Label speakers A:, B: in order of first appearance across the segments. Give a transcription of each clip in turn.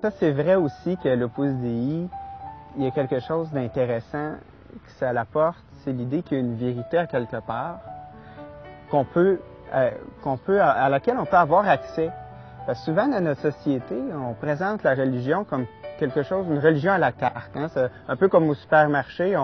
A: Ça, c'est vrai aussi que l'Opus Dei, il y a quelque chose d'intéressant que ça apporte, c'est l'idée qu'il y a une vérité à quelque part à laquelle on peut avoir accès. Parce que souvent, dans notre société, on présente la religion comme quelque chose, une religion à la carte. Hein? C'est un peu comme au supermarché,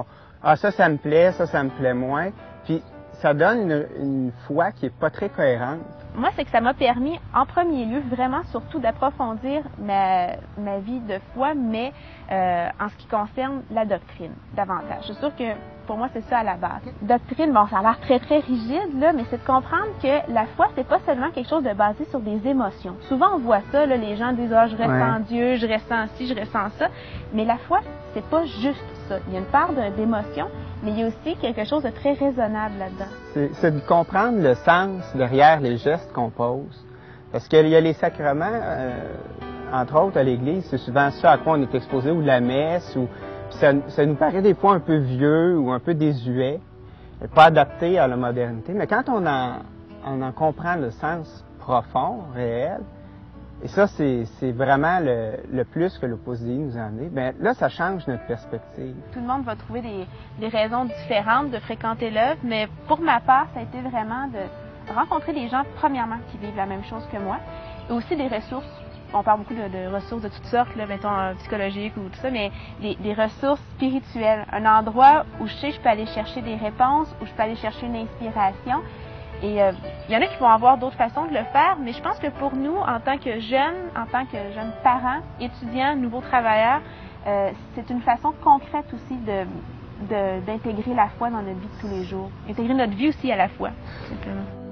A: ça me plaît, ça me plaît moins. Puis ça donne une foi qui est pas très cohérente.
B: Moi, c'est que ça m'a permis, en premier lieu, vraiment surtout d'approfondir ma vie de foi, mais en ce qui concerne la doctrine, davantage. C'est sûr que pour moi, c'est ça à la base. Doctrine, bon, ça a l'air très, très rigide, là, mais c'est de comprendre que la foi, c'est pas seulement quelque chose de basé sur des émotions. Souvent, on voit ça, là, les gens disent « Ah, je ressens Dieu, je ressens ci, je ressens ça », mais la foi, c'est pas juste ça. Il y a une part d'émotion, mais il y a aussi quelque chose de très raisonnable là-dedans.
A: C'est de comprendre le sens derrière les gestes qu'on pose. Parce qu'il y a les sacrements, entre autres à l'Église, c'est souvent ça à quoi on est exposé, ou la messe, ou ça nous paraît des fois un peu vieux ou un peu désuet, pas adapté à la modernité. Mais quand on en comprend le sens profond, réel, et ça, c'est vraiment le plus que l'Opus Dei nous a amené. Bien, là, ça change notre perspective.
B: Tout le monde va trouver des raisons différentes de fréquenter l'œuvre, mais pour ma part, ça a été vraiment de rencontrer des gens, premièrement, qui vivent la même chose que moi, et aussi des ressources. On parle beaucoup de ressources de toutes sortes, là, mettons psychologiques ou tout ça, mais des ressources spirituelles. Un endroit où je sais que je peux aller chercher des réponses, où je peux aller chercher une inspiration. Et il y en a qui vont avoir d'autres façons de le faire, mais je pense que pour nous, en tant que jeunes parents, étudiants, nouveaux travailleurs, c'est une façon concrète aussi d'intégrer la foi dans notre vie de tous les jours. Intégrer notre vie aussi à la foi, simplement.